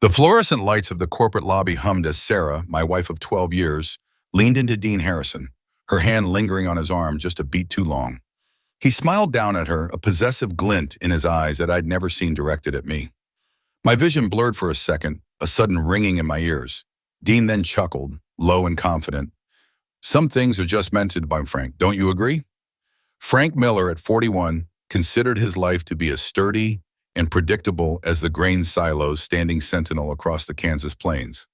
The fluorescent lights of the corporate lobby hummed as Sarah, my wife of 12 years, leaned into Dean Harrison, her hand lingering on his arm just a beat too long. He smiled down at her, a possessive glint in his eyes that I'd never seen directed at me. My vision blurred for a second, a sudden ringing in my ears. Dean then chuckled, low and confident. Some things are just meant to be, Frank, don't you agree? Frank Miller, at 41, considered his life to be as sturdy and predictable as the grain silos standing sentinel across the Kansas plains.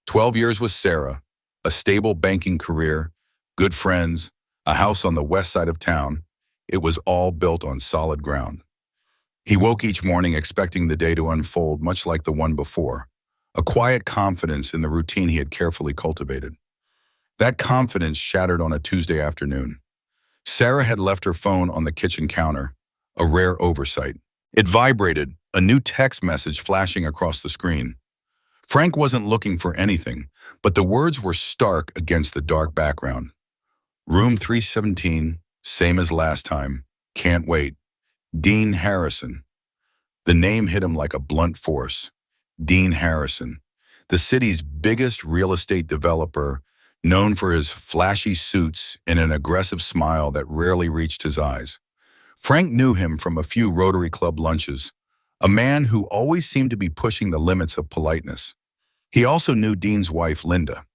12 years with Sarah, a stable banking career, good friends, a house on the west side of town. It was all built on solid ground. He woke each morning expecting the day to unfold much like the one before, a quiet confidence in the routine he had carefully cultivated. That confidence shattered on a Tuesday afternoon. Sarah had left her phone on the kitchen counter, a rare oversight. It vibrated, a new text message flashing across the screen. Frank wasn't looking for anything, but the words were stark against the dark background. Room 317, same as last time. Can't wait. Dean Harrison. The name hit him like a blunt force. Dean Harrison, the city's biggest real estate developer, known for his flashy suits and an aggressive smile that rarely reached his eyes. Frank knew him from a few Rotary Club lunches, a man who always seemed to be pushing the limits of politeness. He also knew Dean's wife, Linda.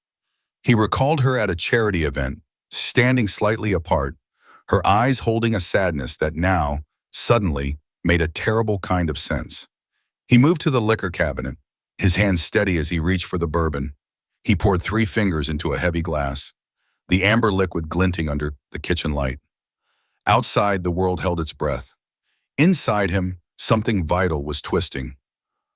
He recalled her at a charity event, standing slightly apart, her eyes holding a sadness that now, suddenly, made a terrible kind of sense. He moved to the liquor cabinet, his hand steady as he reached for the bourbon. He poured 3 fingers into a heavy glass, the amber liquid glinting under the kitchen light. Outside, the world held its breath. Inside him, something vital was twisting,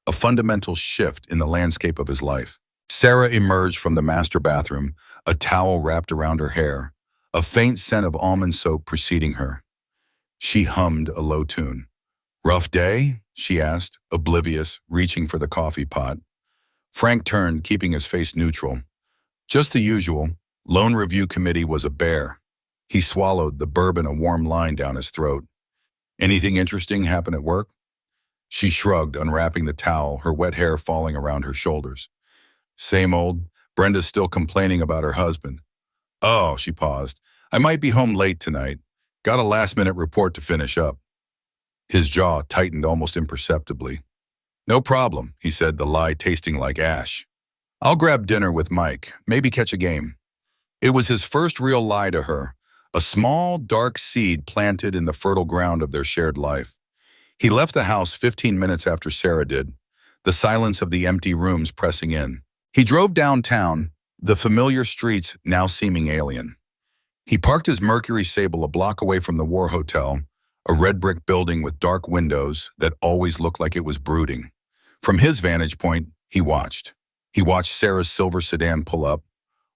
a fundamental shift in the landscape of his life. Sarah emerged from the master bathroom, a towel wrapped around her hair, a faint scent of almond soap preceding her. She hummed a low tune. "Rough day?" she asked, oblivious, reaching for the coffee pot. Frank turned, keeping his face neutral. Just the usual. Loan review committee was a bear. He swallowed, the bourbon a warm line down his throat. "Anything interesting happen at work?" She shrugged, unwrapping the towel, her wet hair falling around her shoulders. "Same old. Brenda's still complaining about her husband." "Oh," she paused. "I might be home late tonight. Got a last-minute report to finish up." His jaw tightened almost imperceptibly. "No problem," he said, the lie tasting like ash. "I'll grab dinner with Mike, maybe catch a game." It was his first real lie to her, a small, dark seed planted in the fertile ground of their shared life. He left the house 15 minutes after Sarah did, the silence of the empty rooms pressing in. He drove downtown, the familiar streets now seeming alien. He parked his Mercury Sable a block away from the War Hotel, a red brick building with dark windows that always looked like it was brooding. From his vantage point, he watched. He watched Sarah's silver sedan pull up,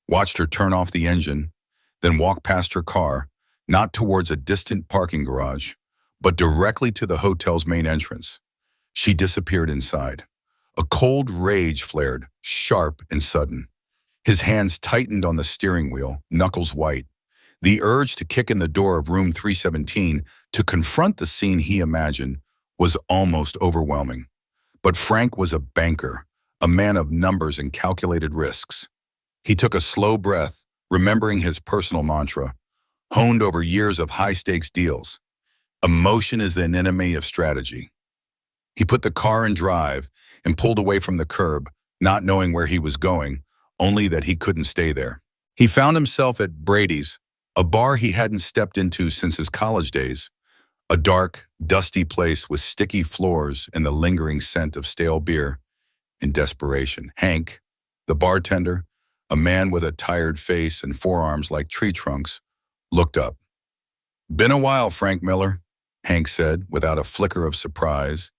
watched her turn off the engine, then walk past her car, not towards a distant parking garage, but directly to the hotel's main entrance. She disappeared inside. A cold rage flared, sharp and sudden. His hands tightened on the steering wheel, knuckles white. The urge to kick in the door of room 317 to confront the scene he imagined was almost overwhelming. But Frank was a banker, a man of numbers and calculated risks. He took a slow breath, remembering his personal mantra, honed over years of high-stakes deals. Emotion is the enemy of strategy. He put the car in drive and pulled away from the curb, not knowing where he was going, only that he couldn't stay there. He found himself at Brady's, a bar he hadn't stepped into since his college days, a dark, dusty place with sticky floors and the lingering scent of stale beer. In desperation, Hank, the bartender, a man with a tired face and forearms like tree trunks, looked up. "Been a while, Frank Miller," Hank said, without a flicker of surprise,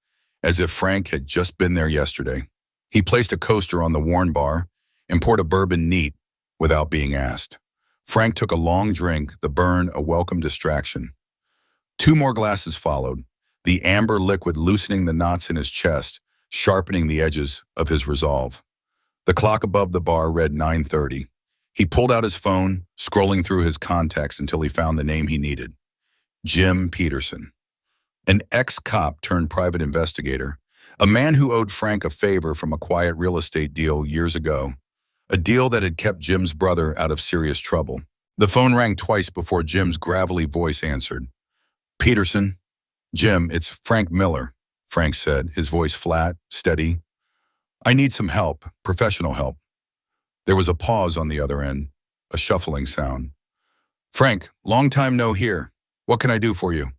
as if Frank had just been there yesterday. He placed a coaster on the worn bar and poured a bourbon neat without being asked. Frank took a long drink, the burn a welcome distraction. 2 more glasses followed, the amber liquid loosening the knots in his chest, sharpening the edges of his resolve. The clock above the bar read 9:30. He pulled out his phone, scrolling through his contacts until he found the name he needed. Jim Peterson. An ex-cop turned private investigator, A man who owed Frank a favor from a quiet real estate deal years ago, a deal that had kept Jim's brother out of serious trouble. The phone rang twice before Jim's gravelly voice answered. Peterson? Jim, it's Frank Miller, Frank said, his voice flat, steady. I need some help, professional help. There was a pause on the other end, a shuffling sound. Frank, long time no hear. What can I do for you?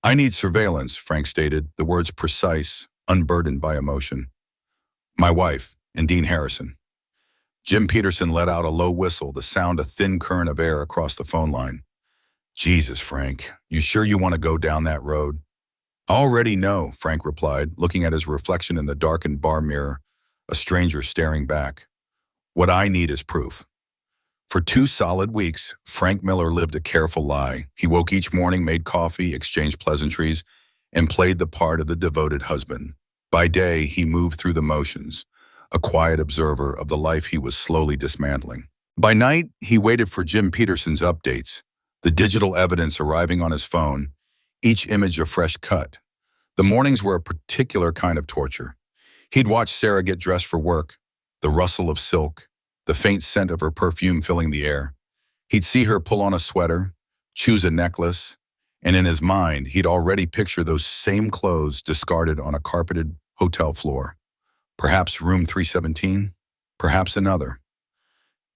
I need surveillance, Frank stated, the words precise, unburdened by emotion. My wife, and Dean Harrison. Jim Peterson let out a low whistle, the sound a thin current of air across the phone line. Jesus, Frank, you sure you want to go down that road? Already no, Frank replied, looking at his reflection in the darkened bar mirror, a stranger staring back. What I need is proof. For 2 solid weeks, Frank Miller lived a careful lie. He woke each morning, made coffee, exchanged pleasantries, and played the part of the devoted husband. By day, he moved through the motions, a quiet observer of the life he was slowly dismantling. By night, he waited for Jim Peterson's updates, the digital evidence arriving on his phone, each image a fresh cut. The mornings were a particular kind of torture. He'd watch Sarah get dressed for work, the rustle of silk, the faint scent of her perfume filling the air. He'd see her pull on a sweater, choose a necklace, and in his mind, he'd already picture those same clothes discarded on a carpeted hotel floor. Perhaps room 317, perhaps another.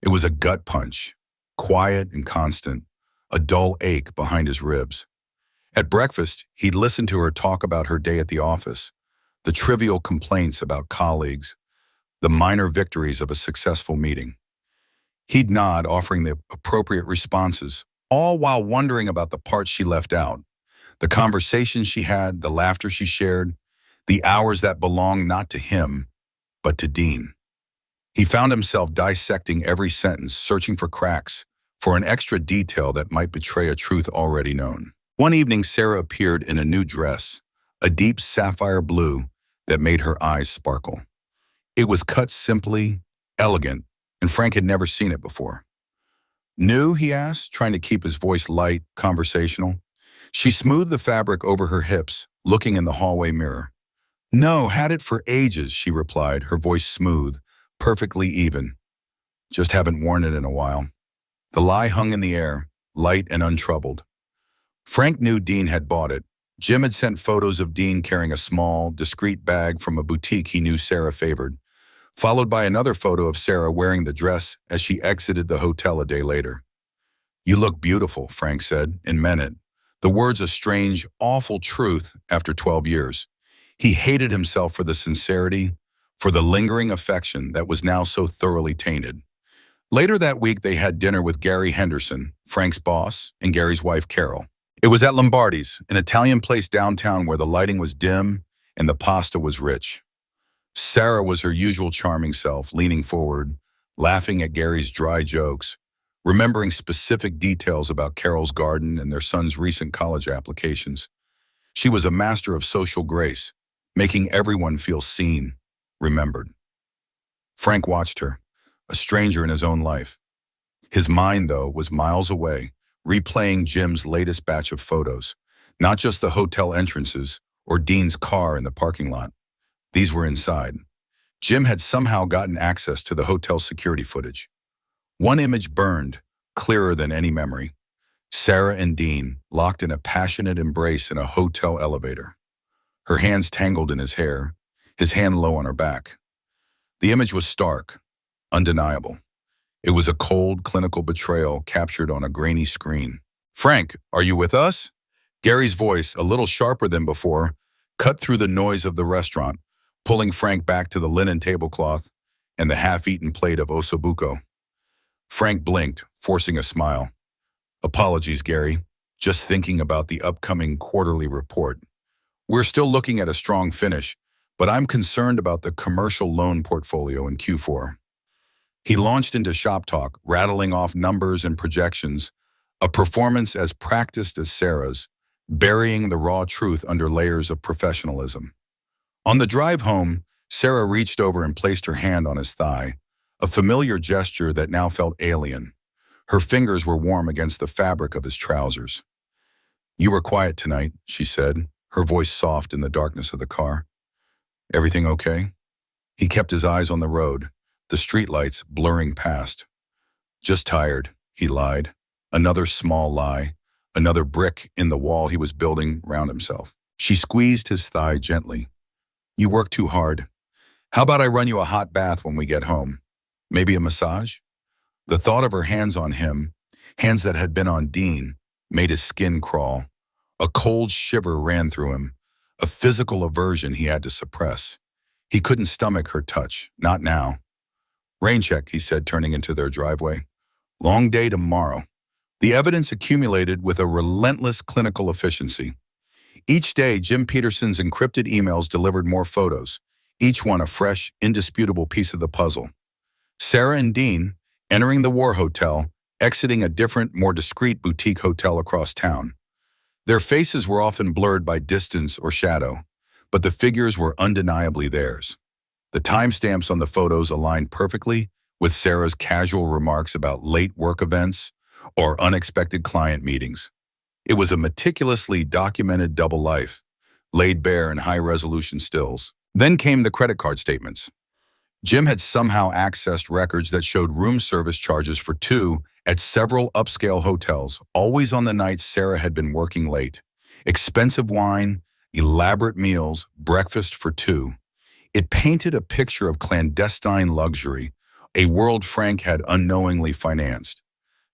It was a gut punch, quiet and constant, a dull ache behind his ribs. At breakfast, he'd listen to her talk about her day at the office, the trivial complaints about colleagues, the minor victories of a successful meeting. He'd nod, offering the appropriate responses, all while wondering about the parts she left out, the conversations she had, the laughter she shared, the hours that belonged not to him, but to Dean. He found himself dissecting every sentence, searching for cracks, for an extra detail that might betray a truth already known. One evening, Sarah appeared in a new dress, a deep sapphire blue that made her eyes sparkle. It was cut simply, elegant, and Frank had never seen it before. New, he asked, trying to keep his voice light, conversational. She smoothed the fabric over her hips, looking in the hallway mirror. No, had it for ages, she replied, her voice smooth, perfectly even. Just haven't worn it in a while. The lie hung in the air, light and untroubled. Frank knew Dean had bought it. Jim had sent photos of Dean carrying a small, discreet bag from a boutique he knew Sarah favored, followed by another photo of Sarah wearing the dress as she exited the hotel a day later. You look beautiful, Frank said, and meant it. The words a strange, awful truth after 12 years. He hated himself for the sincerity, for the lingering affection that was now so thoroughly tainted. Later that week, they had dinner with Gary Henderson, Frank's boss, and Gary's wife, Carol. It was at Lombardi's, an Italian place downtown where the lighting was dim and the pasta was rich. Sarah was her usual charming self, leaning forward, laughing at Gary's dry jokes, remembering specific details about Carol's garden and their son's recent college applications. She was a master of social grace, making everyone feel seen, remembered. Frank watched her, a stranger in his own life. His mind, though, was miles away, replaying Jim's latest batch of photos, not just the hotel entrances or Dean's car in the parking lot. These were inside. Jim had somehow gotten access to the hotel security footage. One image burned, clearer than any memory. Sarah and Dean locked in a passionate embrace in a hotel elevator. Her hands tangled in his hair, his hand low on her back. The image was stark, undeniable. It was a cold, clinical betrayal captured on a grainy screen. Frank, are you with us? Gary's voice, a little sharper than before, cut through the noise of the restaurant, pulling Frank back to the linen tablecloth and the half-eaten plate of ossobuco. Frank blinked, forcing a smile. Apologies, Gary. Just thinking about the upcoming quarterly report. We're still looking at a strong finish, but I'm concerned about the commercial loan portfolio in Q4. He launched into shop talk, rattling off numbers and projections, a performance as practiced as Sarah's, burying the raw truth under layers of professionalism. On the drive home, Sarah reached over and placed her hand on his thigh, a familiar gesture that now felt alien. Her fingers were warm against the fabric of his trousers. You were quiet tonight, she said, her voice soft in the darkness of the car. Everything okay? He kept his eyes on the road, the streetlights blurring past. Just tired, he lied. Another small lie, another brick in the wall he was building round himself. She squeezed his thigh gently. You work too hard. How about I run you a hot bath when we get home? Maybe a massage? The thought of her hands on him, hands that had been on Dean, made his skin crawl. A cold shiver ran through him, a physical aversion he had to suppress. He couldn't stomach her touch, not now. Rain check, he said, turning into their driveway. Long day tomorrow. The evidence accumulated with a relentless clinical efficiency. Each day, Jim Peterson's encrypted emails delivered more photos, each one a fresh, indisputable piece of the puzzle. Sarah and Dean, entering the War Hotel, exiting a different, more discreet boutique hotel across town. Their faces were often blurred by distance or shadow, but the figures were undeniably theirs. The timestamps on the photos aligned perfectly with Sarah's casual remarks about late work events or unexpected client meetings. It was a meticulously documented double life, laid bare in high-resolution stills. Then came the credit card statements. Jim had somehow accessed records that showed room service charges for two at several upscale hotels, always on the nights Sarah had been working late. Expensive wine, elaborate meals, breakfast for two. It painted a picture of clandestine luxury, a world Frank had unknowingly financed.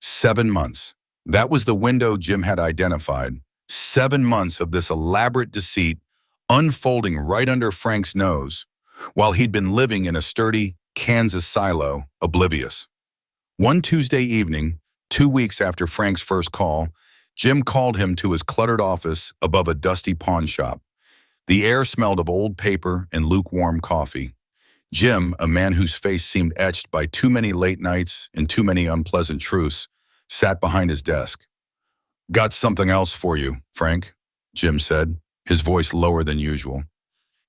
7 months. That was the window Jim had identified. 7 months of this elaborate deceit unfolding right under Frank's nose, while he'd been living in a sturdy Kansas silo, oblivious. One Tuesday evening, 2 weeks after Frank's first call, Jim called him to his cluttered office above a dusty pawn shop. The air smelled of old paper and lukewarm coffee. Jim, a man whose face seemed etched by too many late nights and too many unpleasant truths, sat behind his desk. Got something else for you, Frank, Jim said, his voice lower than usual.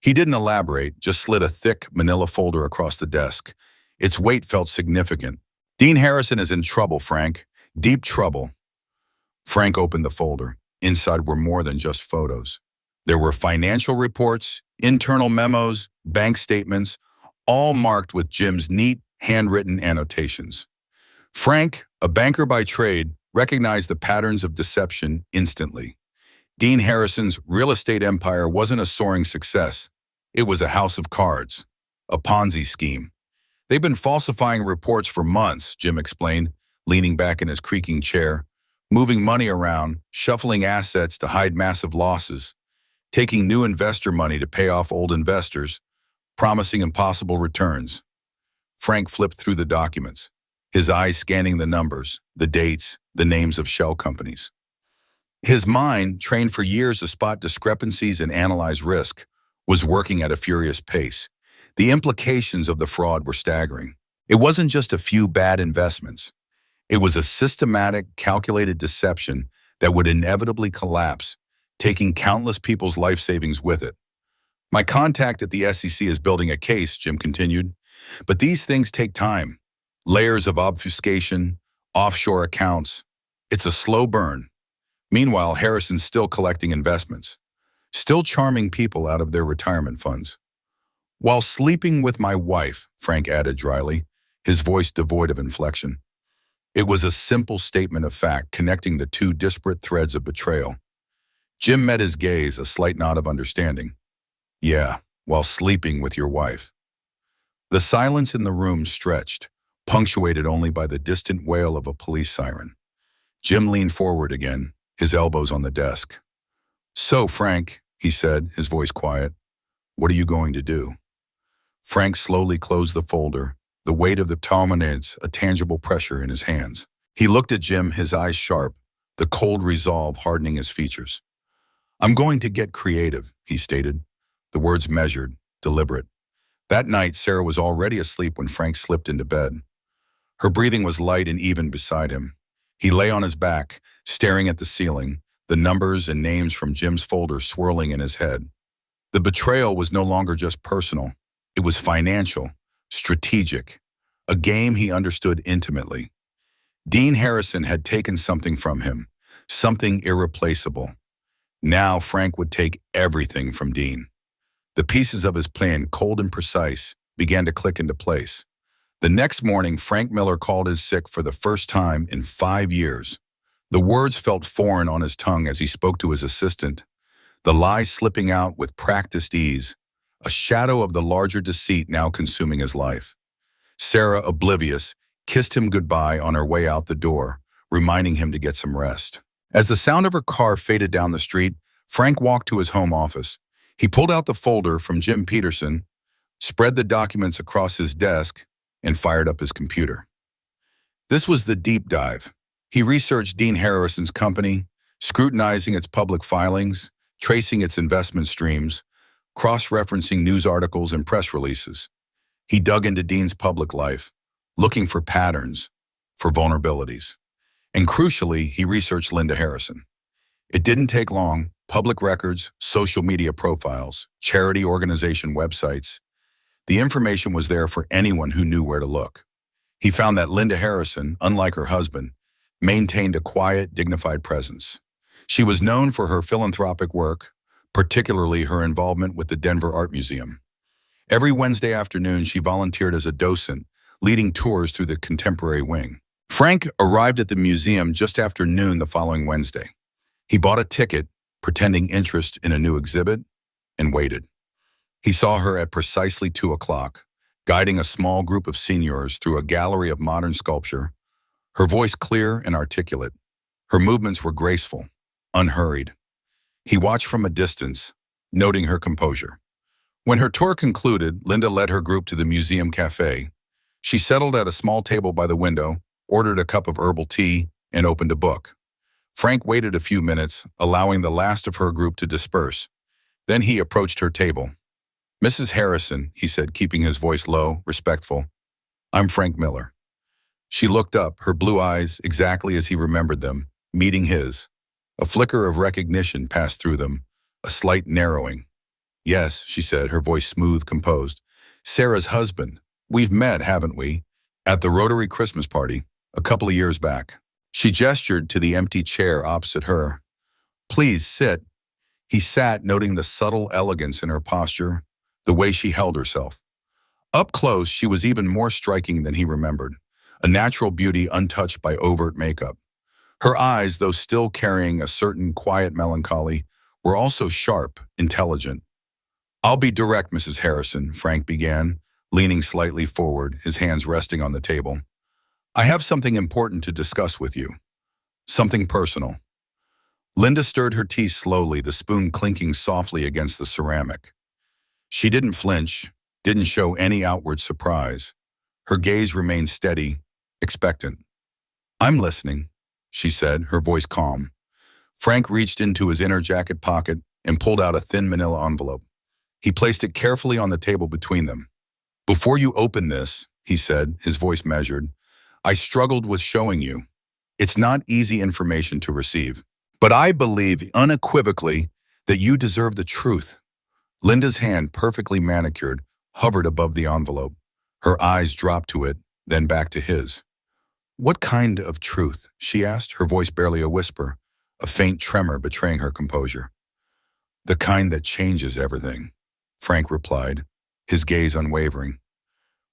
He didn't elaborate, just slid a thick manila folder across the desk. Its weight felt significant. Dean Harrison is in trouble, Frank. Deep trouble. Frank opened the folder. Inside were more than just photos. There were financial reports, internal memos, bank statements, all marked with Jim's neat, handwritten annotations. Frank, a banker by trade, recognized the patterns of deception instantly. Dean Harrison's real estate empire wasn't a soaring success. It was a house of cards, a Ponzi scheme. They've been falsifying reports for months, Jim explained, leaning back in his creaking chair, moving money around, shuffling assets to hide massive losses, taking new investor money to pay off old investors, promising impossible returns. Frank flipped through the documents, his eyes scanning the numbers, the dates, the names of shell companies. His mind, trained for years to spot discrepancies and analyze risk, was working at a furious pace. The implications of the fraud were staggering. It wasn't just a few bad investments. It was a systematic, calculated deception that would inevitably collapse, taking countless people's life savings with it. My contact at the SEC is building a case, Jim continued, but these things take time. Layers of obfuscation, offshore accounts. It's a slow burn. Meanwhile, Harrison's still collecting investments, still charming people out of their retirement funds. While sleeping with my wife, Frank added dryly, his voice devoid of inflection. It was a simple statement of fact connecting the two disparate threads of betrayal. Jim met his gaze, a slight nod of understanding. Yeah, while sleeping with your wife. The silence in the room stretched, punctuated only by the distant wail of a police siren. Jim leaned forward again, his elbows on the desk. So, Frank, he said, his voice quiet, what are you going to do? Frank slowly closed the folder, the weight of the culminates a tangible pressure in his hands. He looked at Jim, his eyes sharp, the cold resolve hardening his features. I'm going to get creative, he stated, the words measured, deliberate. That night, Sarah was already asleep when Frank slipped into bed. Her breathing was light and even beside him. He lay on his back, staring at the ceiling, the numbers and names from Jim's folder swirling in his head. The betrayal was no longer just personal. It was financial, strategic, a game he understood intimately. Dean Harrison had taken something from him, something irreplaceable. Now Frank would take everything from Dean. The pieces of his plan, cold and precise, began to click into place. The next morning, Frank Miller called in sick for the first time in 5 years. The words felt foreign on his tongue as he spoke to his assistant, the lie slipping out with practiced ease, a shadow of the larger deceit now consuming his life. Sarah, oblivious, kissed him goodbye on her way out the door, reminding him to get some rest. As the sound of her car faded down the street, Frank walked to his home office. He pulled out the folder from Jim Peterson, spread the documents across his desk, and fired up his computer. This was the deep dive. He researched Dean Harrison's company, scrutinizing its public filings, tracing its investment streams, cross-referencing news articles and press releases. He dug into Dean's public life, looking for patterns, for vulnerabilities. And crucially, he researched Linda Harrison. It didn't take long. Public records, social media profiles, charity organization websites. The information was there for anyone who knew where to look. He found that Linda Harrison, unlike her husband, maintained a quiet, dignified presence. She was known for her philanthropic work, particularly her involvement with the Denver Art Museum. Every Wednesday afternoon, she volunteered as a docent, leading tours through the contemporary wing. Frank arrived at the museum just after noon the following Wednesday. He bought a ticket, pretending interest in a new exhibit, and waited. He saw her at precisely 2 o'clock, guiding a small group of seniors through a gallery of modern sculpture, her voice clear and articulate. Her movements were graceful, unhurried. He watched from a distance, noting her composure. When her tour concluded, Linda led her group to the museum cafe. She settled at a small table by the window, ordered a cup of herbal tea, and opened a book. Frank waited a few minutes, allowing the last of her group to disperse. Then he approached her table. "Mrs. Harrison," he said, keeping his voice low, respectful. "I'm Frank Miller." She looked up, her blue eyes exactly as he remembered them, meeting his. A flicker of recognition passed through them, a slight narrowing. "Yes," she said, her voice smooth, composed. "Sarah's husband. We've met, haven't we? At the Rotary Christmas party, a couple of years back." She gestured to the empty chair opposite her. "Please sit." He sat, noting the subtle elegance in her posture, the way she held herself. Up close, she was even more striking than he remembered, a natural beauty untouched by overt makeup. Her eyes, though still carrying a certain quiet melancholy, were also sharp, intelligent. "I'll be direct, Mrs. Harrison," Frank began, leaning slightly forward, his hands resting on the table. "I have something important to discuss with you. Something personal." Linda stirred her tea slowly, the spoon clinking softly against the ceramic. She didn't flinch, didn't show any outward surprise. Her gaze remained steady, expectant. "I'm listening," she said, her voice calm. Frank reached into his inner jacket pocket and pulled out a thin manila envelope. He placed it carefully on the table between them. "Before you open this," he said, his voice measured, "I struggled with showing you. It's not easy information to receive. But I believe unequivocally that you deserve the truth." Linda's hand, perfectly manicured, hovered above the envelope. Her eyes dropped to it, then back to his. "What kind of truth?" she asked, her voice barely a whisper, a faint tremor betraying her composure. "The kind that changes everything," Frank replied, his gaze unwavering.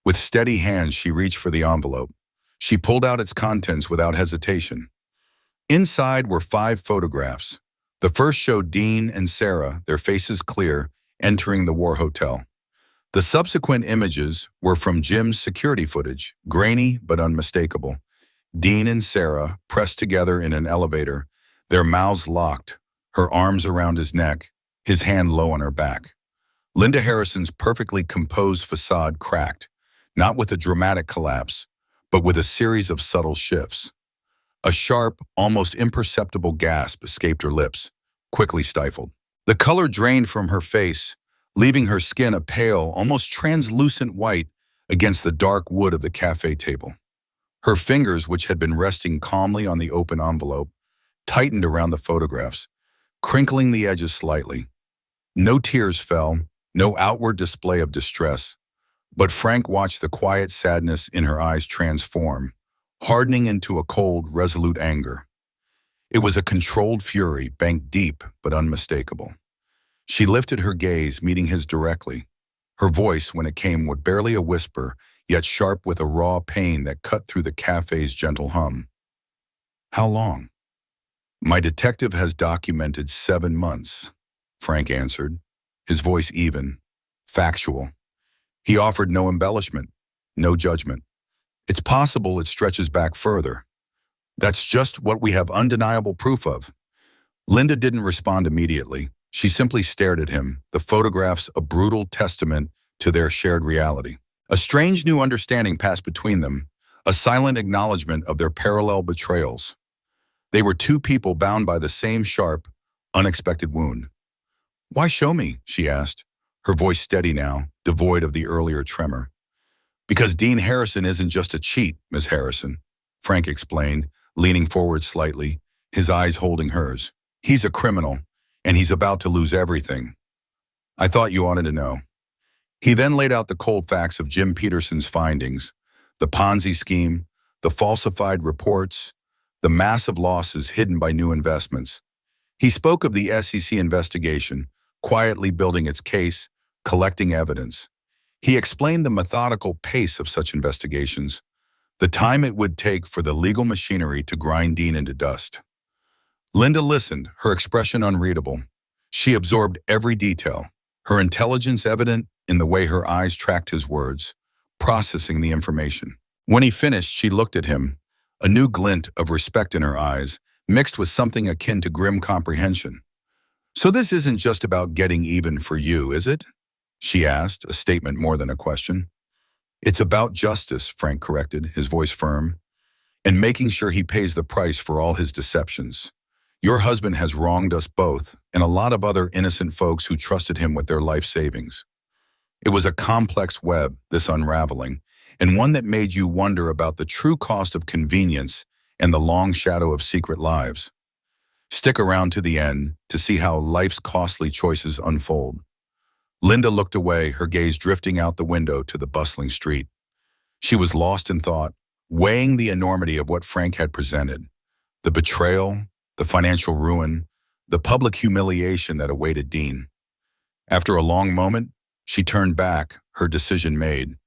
With steady hands, she reached for the envelope. She pulled out its contents without hesitation. Inside were 5 photographs. The first showed Dean and Sarah, their faces clear, entering the War Hotel. The subsequent images were from Jim's security footage, grainy but unmistakable. Dean and Sarah, pressed together in an elevator, their mouths locked, her arms around his neck, his hand low on her back. Linda Harrison's perfectly composed facade cracked, not with a dramatic collapse, but with a series of subtle shifts. A sharp, almost imperceptible gasp escaped her lips, quickly stifled. The color drained from her face, leaving her skin a pale, almost translucent white against the dark wood of the cafe table. Her fingers, which had been resting calmly on the open envelope, tightened around the photographs, crinkling the edges slightly. No tears fell, no outward display of distress, but Frank watched the quiet sadness in her eyes transform, hardening into a cold, resolute anger. It was a controlled fury, banked deep but unmistakable. She lifted her gaze, meeting his directly. Her voice, when it came, was barely a whisper, yet sharp with a raw pain that cut through the cafe's gentle hum. How long? My detective has documented 7 months, Frank answered, his voice even, factual. He offered no embellishment, no judgment. It's possible it stretches back further. That's just what we have undeniable proof of. Linda didn't respond immediately. She simply stared at him, the photographs a brutal testament to their shared reality. A strange new understanding passed between them, a silent acknowledgement of their parallel betrayals. They were two people bound by the same sharp, unexpected wound. "Why show me?" she asked, her voice steady now, devoid of the earlier tremor. "Because Dean Harrison isn't just a cheat, Miss Harrison," Frank explained, leaning forward slightly, his eyes holding hers. "He's a criminal, and he's about to lose everything. I thought you wanted to know." He then laid out the cold facts of Jim Peterson's findings, the Ponzi scheme, the falsified reports, the massive losses hidden by new investments. He spoke of the SEC investigation, quietly building its case, collecting evidence. He explained the methodical pace of such investigations, the time it would take for the legal machinery to grind Dean into dust. Linda listened, her expression unreadable. She absorbed every detail, her intelligence evident in the way her eyes tracked his words, processing the information. When he finished, she looked at him, a new glint of respect in her eyes, mixed with something akin to grim comprehension. "So this isn't just about getting even for you, is it?" she asked, a statement more than a question. "It's about justice," Frank corrected, his voice firm, "and making sure he pays the price for all his deceptions. Your husband has wronged us both, and a lot of other innocent folks who trusted him with their life savings." It was a complex web, this unraveling, and one that made you wonder about the true cost of convenience and the long shadow of secret lives. Stick around to the end to see how life's costly choices unfold. Linda looked away, her gaze drifting out the window to the bustling street. She was lost in thought, weighing the enormity of what Frank had presented. The betrayal, the financial ruin, the public humiliation that awaited Dean. After a long moment, she turned back, her decision made.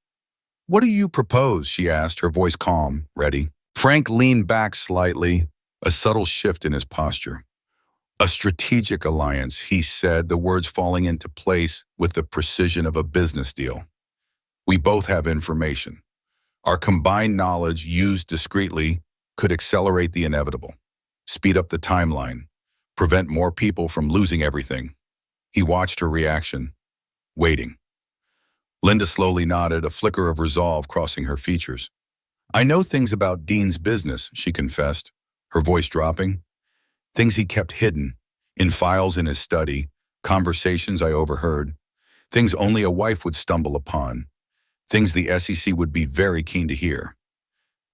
"What do you propose?" she asked, her voice calm, ready. Frank leaned back slightly, a subtle shift in his posture. "A strategic alliance," he said, the words falling into place with the precision of a business deal. "We both have information. Our combined knowledge, used discreetly, could accelerate the inevitable, speed up the timeline, prevent more people from losing everything." He watched her reaction, waiting. Linda slowly nodded, a flicker of resolve crossing her features. "I know things about Dean's business," she confessed, her voice dropping. "Things he kept hidden, in files in his study, conversations I overheard, things only a wife would stumble upon, things the SEC would be very keen to hear."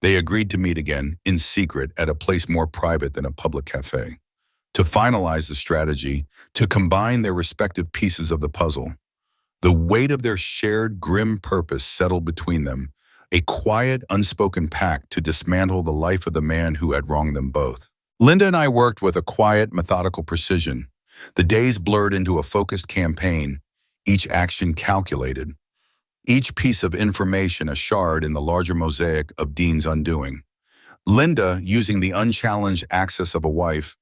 They agreed to meet again, in secret, at a place more private than a public cafe, to finalize the strategy, to combine their respective pieces of the puzzle. The weight of their shared grim purpose settled between them, a quiet, unspoken pact to dismantle the life of the man who had wronged them both. Linda and I worked with a quiet, methodical precision. The days blurred into a focused campaign, each action calculated, each piece of information a shard in the larger mosaic of Dean's undoing. Linda, using the unchallenged access of a wife,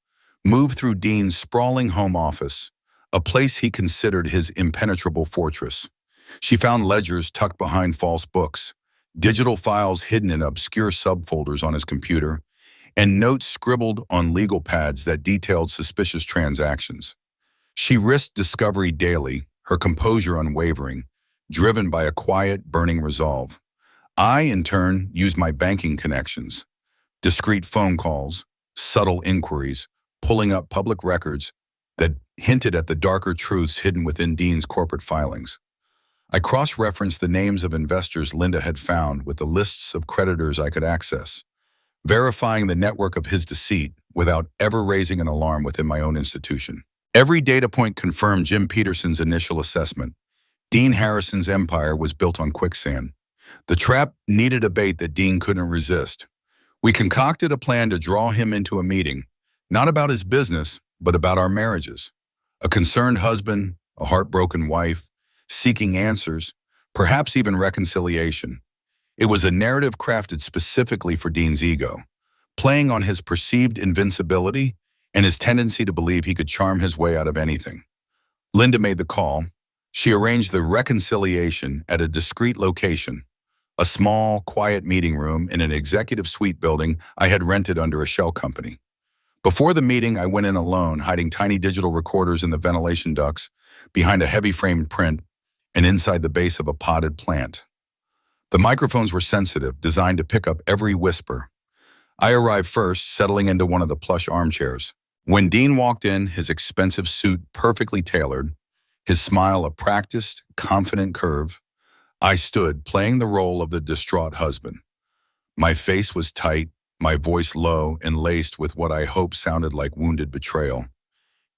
moved through Dean's sprawling home office, a place he considered his impenetrable fortress. She found ledgers tucked behind false books, digital files hidden in obscure subfolders on his computer, and notes scribbled on legal pads that detailed suspicious transactions. She risked discovery daily, her composure unwavering, driven by a quiet, burning resolve. I, in turn, used my banking connections, discreet phone calls, subtle inquiries, pulling up public records that hinted at the darker truths hidden within Dean's corporate filings. I cross-referenced the names of investors Linda had found with the lists of creditors I could access, verifying the network of his deceit without ever raising an alarm within my own institution. Every data point confirmed Jim Peterson's initial assessment. Dean Harrison's empire was built on quicksand. The trap needed a bait that Dean couldn't resist. We concocted a plan to draw him into a meeting, not about his business, but about our marriages. A concerned husband, a heartbroken wife, seeking answers, perhaps even reconciliation. It was a narrative crafted specifically for Dean's ego, playing on his perceived invincibility and his tendency to believe he could charm his way out of anything. Linda made the call. She arranged the reconciliation at a discreet location, a small, quiet meeting room in an executive suite building I had rented under a shell company. Before the meeting, I went in alone, hiding tiny digital recorders in the ventilation ducts, behind a heavy framed print, and inside the base of a potted plant. The microphones were sensitive, designed to pick up every whisper. I arrived first, settling into one of the plush armchairs. When Dean walked in, his expensive suit perfectly tailored, his smile a practiced, confident curve, I stood, playing the role of the distraught husband. My face was tight, my voice low and laced with what I hoped sounded like wounded betrayal.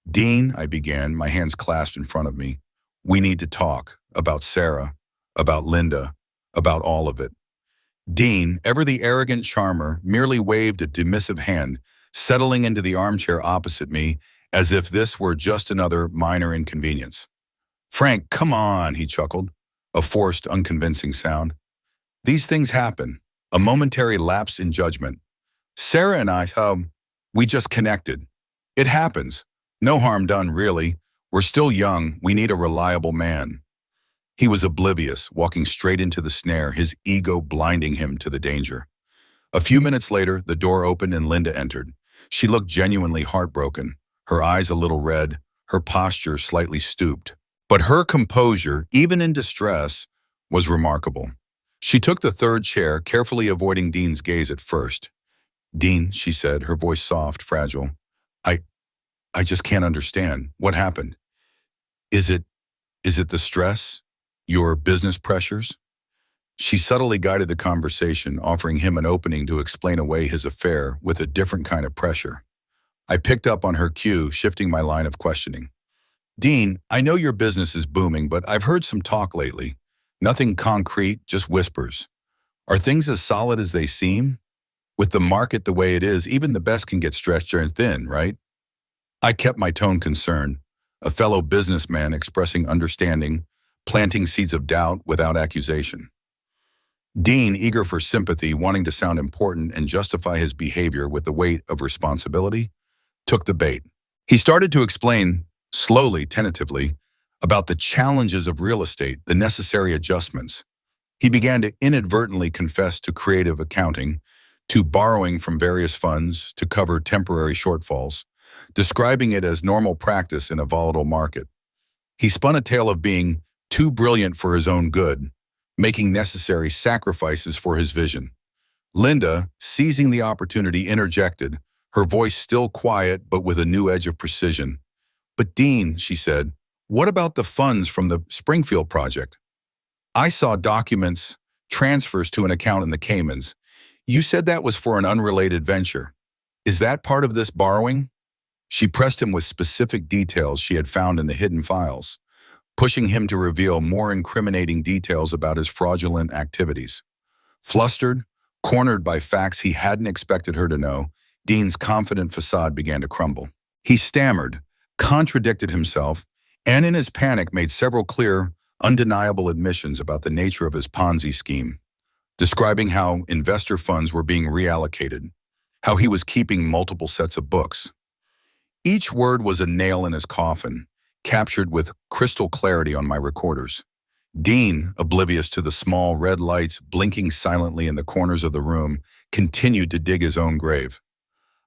"Dean," I began, my hands clasped in front of me. "We need to talk about Sarah, about Linda, about all of it." Dean, ever the arrogant charmer, merely waved a dismissive hand, settling into the armchair opposite me as if this were just another minor inconvenience. "Frank, come on," he chuckled, a forced, unconvincing sound. "These things happen, a momentary lapse in judgment. Sarah and we just connected. It happens. No harm done, really. We're still young. We need a reliable man." He was oblivious, walking straight into the snare, his ego blinding him to the danger. A few minutes later, the door opened and Linda entered. She looked genuinely heartbroken, her eyes a little red, her posture slightly stooped. But her composure, even in distress, was remarkable. She took the third chair, carefully avoiding Dean's gaze at first. "Dean," she said, her voice soft, fragile. I just can't understand. What happened? Is it the stress? Your business pressures?" She subtly guided the conversation, offering him an opening to explain away his affair with a different kind of pressure. I picked up on her cue, shifting my line of questioning. "Dean, I know your business is booming, but I've heard some talk lately. Nothing concrete, just whispers. Are things as solid as they seem? With the market the way it is, even the best can get stretched and thin, right?" I kept my tone concerned, a fellow businessman expressing understanding, planting seeds of doubt without accusation. Dean, eager for sympathy, wanting to sound important and justify his behavior with the weight of responsibility, took the bait. He started to explain, slowly, tentatively, about the challenges of real estate, the necessary adjustments. He began to inadvertently confess to creative accounting, to borrowing from various funds to cover temporary shortfalls, describing it as normal practice in a volatile market. He spun a tale of being too brilliant for his own good, making necessary sacrifices for his vision. Linda, seizing the opportunity, interjected, her voice still quiet but with a new edge of precision. "But Dean," she said, "what about the funds from the Springfield project? I saw documents, transfers to an account in the Caymans. You said that was for an unrelated venture. Is that part of this borrowing?" She pressed him with specific details she had found in the hidden files, pushing him to reveal more incriminating details about his fraudulent activities. Flustered, cornered by facts he hadn't expected her to know, Dean's confident facade began to crumble. He stammered, contradicted himself, and in his panic made several clear, undeniable admissions about the nature of his Ponzi scheme, describing how investor funds were being reallocated, how he was keeping multiple sets of books. Each word was a nail in his coffin, captured with crystal clarity on my recorders. Dean, oblivious to the small red lights blinking silently in the corners of the room, continued to dig his own grave.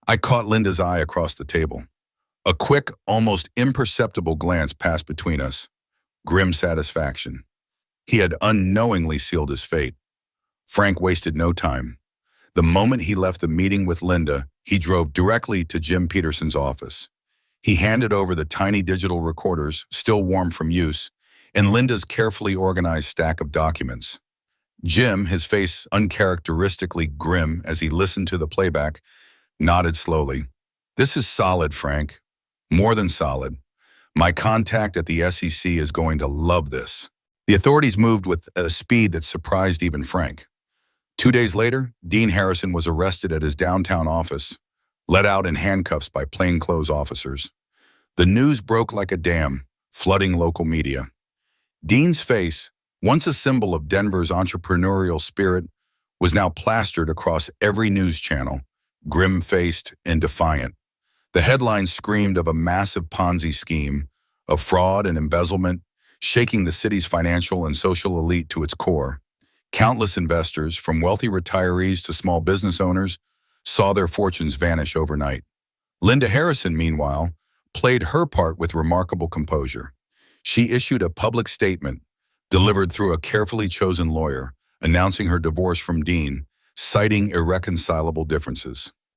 I caught Linda's eye across the table. A quick, almost imperceptible glance passed between us. Grim satisfaction. He had unknowingly sealed his fate. Frank wasted no time. The moment he left the meeting with Linda, he drove directly to Jim Peterson's office. He handed over the tiny digital recorders, still warm from use, and Linda's carefully organized stack of documents. Jim, his face uncharacteristically grim as he listened to the playback, nodded slowly. "This is solid, Frank. More than solid. My contact at the SEC is going to love this." The authorities moved with a speed that surprised even Frank. 2 days later, Dean Harrison was arrested at his downtown office, let out in handcuffs by plainclothes officers. The news broke like a dam, flooding local media. Dean's face, once a symbol of Denver's entrepreneurial spirit, was now plastered across every news channel, grim-faced and defiant. The headlines screamed of a massive Ponzi scheme, of fraud and embezzlement, shaking the city's financial and social elite to its core. Countless investors, from wealthy retirees to small business owners, saw their fortunes vanish overnight. Linda Harrison, meanwhile, played her part with remarkable composure. She issued a public statement, delivered through a carefully chosen lawyer, announcing her divorce from Dean, citing irreconcilable differences.